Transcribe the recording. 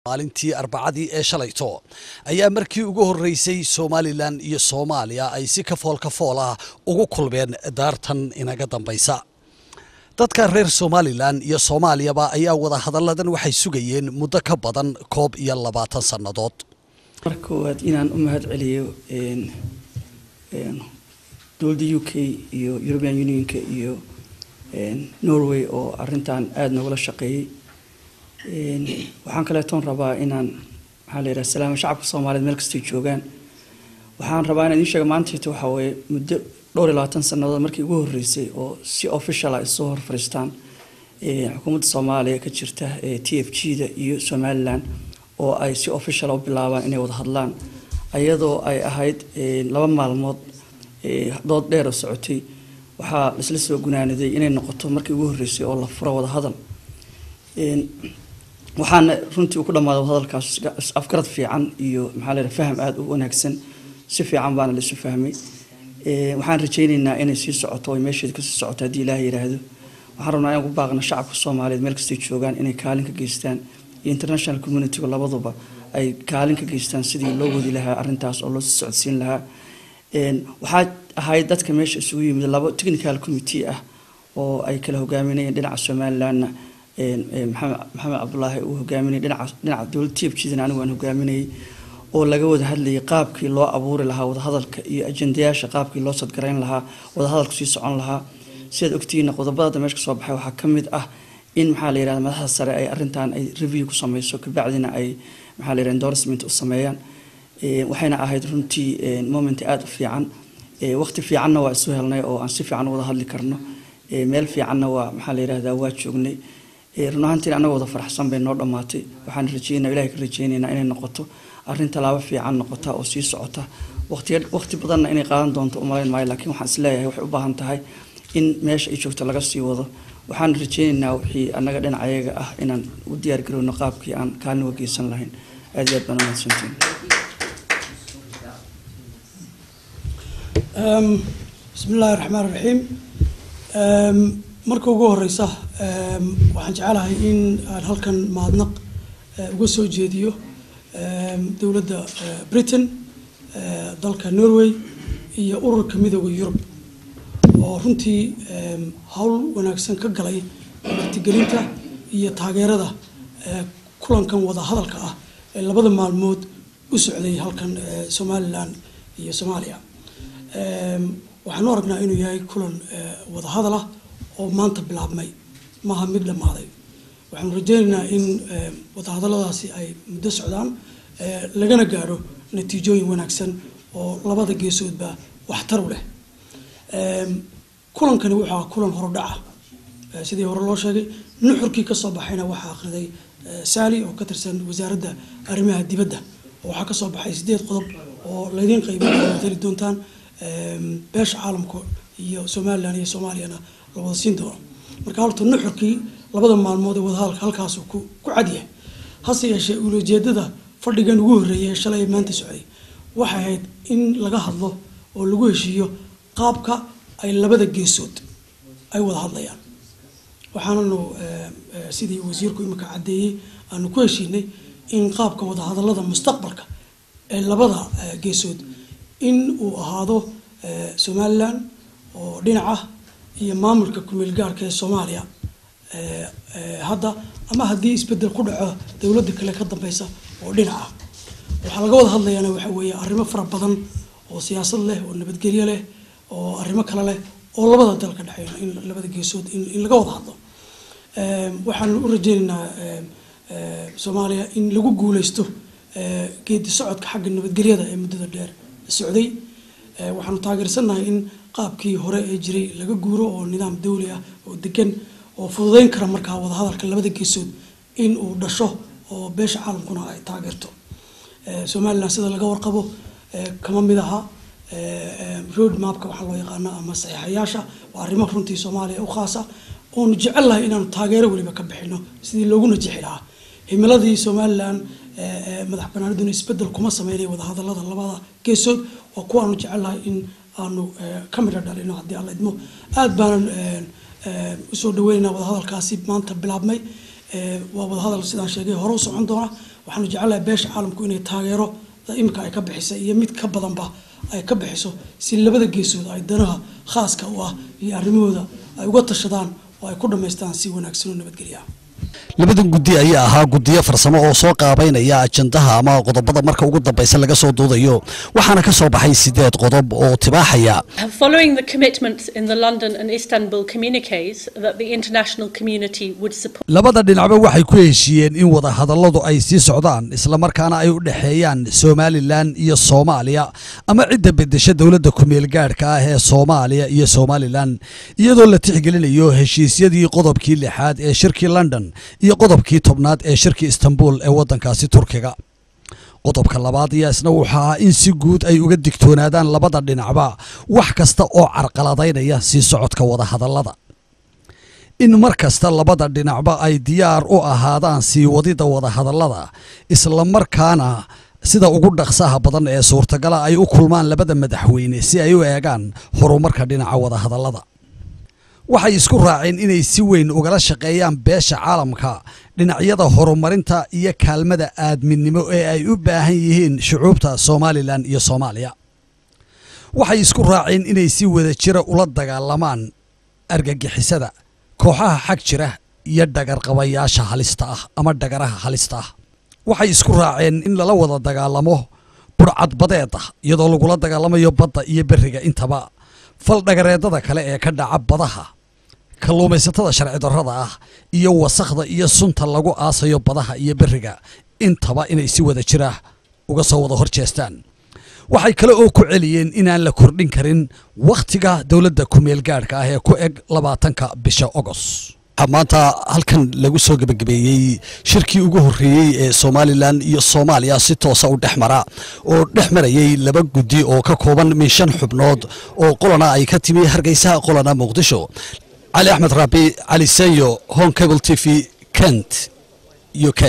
maalintii arbacadii ee shalayto ayaa markii ugu horeysay Somaliland iyo Soomaaliya ay si ka fool ah ugu kulmeen daartan inaga dambaysa. dadka reer Somaliland iyo Soomaaliyaba ayaa wada hadalladan waxay sugayeen muddo ka badan 20 sanadood. markood inaan u mahad celiyo dowladda UK iyo European Union iyo Norway oo arintan aad noola shaqeeyay. waxaan kale toon rabaa inaan salaam shacabka Soomaaliyeed meel kasta joogaan. waxaan rabaa inaan sheego maanta waxa weeye muddo 20 sanadood markii ugu horeysay oo si official ah soo hor fariistaan xukuumadda Soomaaliya ka jirta TFG-da iyo Somaliland oo ay si official u bilaabaan inay wada hadlaan ayadoo ay ahayd 2 maalmood dood dheer oo socotay. waxaa isla soo gunaanaday inay noqoto markii ugu horeysay oo la furo wada hadal. waxaan runtii ku dhamaaday hadalkaas afkarad fiican iyo faham aad u wanaagsan si fiican baan la isu fahmay. waxaan rajaynaynaa inay sii socoto oo meesheeda ka sii socoto hadii Ilaahay yiraahdo. waxaan rabnaa inaan ku baaqno shacabka Soomaaliyeed meel kasta joogaan inay kaalin ka geystaan international community labaduba ay kaalin ka geystaan sidii loo wadi lahaa arintaas oo loo socodsiin lahaa. waxaa ahayd dadka meesha isugu yimid laba technical committee ah oo ay kala hogaaminayeen dhinaca Somaliland maxamed Cabdullaahi uu hogaaminay dhinaca dowladda TFG-da anigu aan hogaaminay oo laga wada hadlayay qaabkii loo abuuri lahaa wada hadalka iyo ajendayaasha qaabkii loo sadgarayn lahaa wada hadalku sii socon lahaa. sidaad ogtihiin qodobada meesha soo baxay waxaa kamid ah in madaxda sare ay arintan ay review ku sameeyso ka bacdina ay endorsement u sameeyaan. waxayna ahayd runtii moment aad u fiican. waqti fiicanna waa isu helnay oo aan si fiican wada hadli karno. meel fiicanna waa waa joognay. run ahaantii anaga wada faraxsan bay noo dhamaatay. waxaan rajaynayaa Ilaahay ka rajaynaynaa inay noqoto arrin talaabo fiican noqota oo sii socota. waqti badanna inay qaadan doonto u malayn maayo laakiin waxaan is leeyahay waxay u baahan tahay in meesha ay joogto laga sii wado. waxaan rajaynaynaa wixii anaga dhinacayaga ah inaan u diyaar garowno qaabkii aan kaalin uga geysan lahayn. aad iyo aad baan u mahadsantihiin. bismillaahi raxmaani raxiim. marka ugu horeysa waxaan jecelahay in aan halkan mahadnaq uga soo jeediyo dowladda Britain, dalka Norway iyo ururka midowga Yurub oo runtii hawl wanaagsan ka galay martigelinta iyo taageerada kulankan wada hadalka ah ee labada maalmood u socday halkan Somaliland iyo Soomaaliya. waxaan aragnaa inuu yahay kulan wada hadal ah oo maanta bilaabmay maaha mid dhamaaday. waxaan rajaynaynaa in wada hadalladaasi ay muddo socdaan lagana gaaro natiijooyin wanaagsan oo labada geesoodba waxtar u leh. kulankani wuxuu kulan horodhaca sidii hore loo sheegay nuxurkii ka soo baxayna waxa akhriday Sali oo ka tirsan wasaaradda arrimaha dibadda. waxa ka soo baxay 8 qodob oo leedin qaybin tali doontaan beesha caalamka iyo Somaliland iyo Soomaaliyana la wada siin doono. marka horta nuxurkii labada maalmood ee wada hadalka halkaas ku cadiya hase yeeshee ujeedada fadhigan ugu horeeyay shalay maanta socday waxay ahayd in laga hadlo oo lagu heshiiyo qaabka ay labada geesood ay wada hadlayaan. waxaanu sidii wasiirku imika cadeeyay aanu ku heshiinay in qaabka wada hadallada mustaqbalka ee labada geesood in uu ahaado Somaliland oo dhinaca iyo maamulka kumeel gaarka ee Soomaaliya hadda ama hadii isbedel ku dhaco dawladda kale ka dambaysa oo dhinaca. waxa laga wada hadlayaa waxa weeye arrimo fara badan oo siyaasad leh oo nabadgelyo leh oo arrimo kale leh oo labada dal ka dhaxeeya in labada geesood in laga wada hadlo. waxaan u rajaynaynaa Soomaaliya in lagu guuleysto geedi socodka xagga nabadgelyada ee muddada dheer socday. waxaan taageersanahay in qaabkii hore ee jiray laga guuro oo nidaam dawli ah oo degan oo fududeyn kara markaa wada hadalka labada geesood in uu dhasho oo beesha caalamkuna ay taageerto. Somaliland sida laga warqabo kama mid aha road mapka waxa loo yaqaan ama saxiixayaasha waa arrimo runtii Soomaaliya u khaasa oo jecelahay inaan taageero waliba ka bixino sidii loogu najixi lahaa. himiladii Somaliland madax banaaniduna isbedel kuma sameeyay wada hadallada labada geesood oo kuwaanu jecelahay in aanu kamida dhalino hadii alla idmo. aad baan u soo dhaweynaa wada hadalkaasi maanta bilaabmay. waa wada hadal sidaan sheegay hore u socon doona waxaanu jecelahay beesha caalamku inay taageero imika ay ka bixisay iyo mid ka badanba ay ka bixiso si labada geesood ay danaha khaaska u ah iyo arrimahooda ay uga tashadaan oo ay ku dhameystaan si wanaagsan oo nabadgelyo ah. labadan guddi ayaa ahaa guddiyo farsamo oo soo qaabeynaya ajandaha ama qodobada marka ugu dambaysa laga soo doodayo waxaana ka soo baxay 8 qodob oo tibaaxaya. Following the commitments in the London and Istanbul communiques that the international community would support. labada dhinacba waxay ku heshiiyeen in wada hadalladu ay sii socdaan isla markaana ay u dhaxeeyaan Somaliland iyo Soomaaliya ama cidda bedesha dawladda ku meel gaarka ah ee Soomaaliya iyo Somaliland iyadoo la tixgelinayo heshiisyadii qodobkii 6aad ee shirkii London iyo qodobkii 10aad ee shirkii Istanbul ee wadankaasi Turkiga. qodobka labaad iyo isna waxa in si guud ay uga digtoonaadaan labada dhinacba wax kasta oo carqaladaynaya si socodka wada hadallada. in markasta labada dhinacba ay diyaar u ahaadaan si wadida wada hadallada isla markaana sida ugu dhaqsaha badan ee suurtagala ay u kulmaan labada madaxweyne si ay u eegaan horumarka dhinaca wada hadallada. waxay isku raaceen inay si weyn ugala shaqeeyaan beesha caalamka dhinacyada horumarinta iyo kaalmada aadminimo ee ay u baahan yihiin shucuubta Somaliland iyo Soomaaliya. waxay isku raaceen inay si wada jira ula dagaalamaan argagixisada kooxaha xag jira iyo dhagar qabayaasha halista ah ama dhagaraha halista ah. waxay isku raaceen in lala wada dagaalamo burcad badeeda iyadoo lagula dagaalamayo badda iyo bariga intaba fal dhagareedada kale ee ka dhaca badaha kalluumaysatada sharci darrada ah iyo wasakhda iyo sunta lagu aasayo badaha iyo bariga intaba inay si wada jira uga soo wada horjeestaan. waxay kale oo ku celiyeen inaan la kordhin karin waqtiga dawladda ku meel gaarka ah ee ku eg 20ka bisha August. maanta halkan lagu soo gabagabeeyay shirkii ugu horeeyay ee Somaliland iyo Soomaaliya si toos ah u dhexmara oo dhexmarayay laba guddi oo ka kooban min 5 xubnood oo qolana ay ka timi Hargeysa qolana Muqdisho. Ali Ahmed Rabi, Ali Sayo, Home Cable TV, Kent, UK.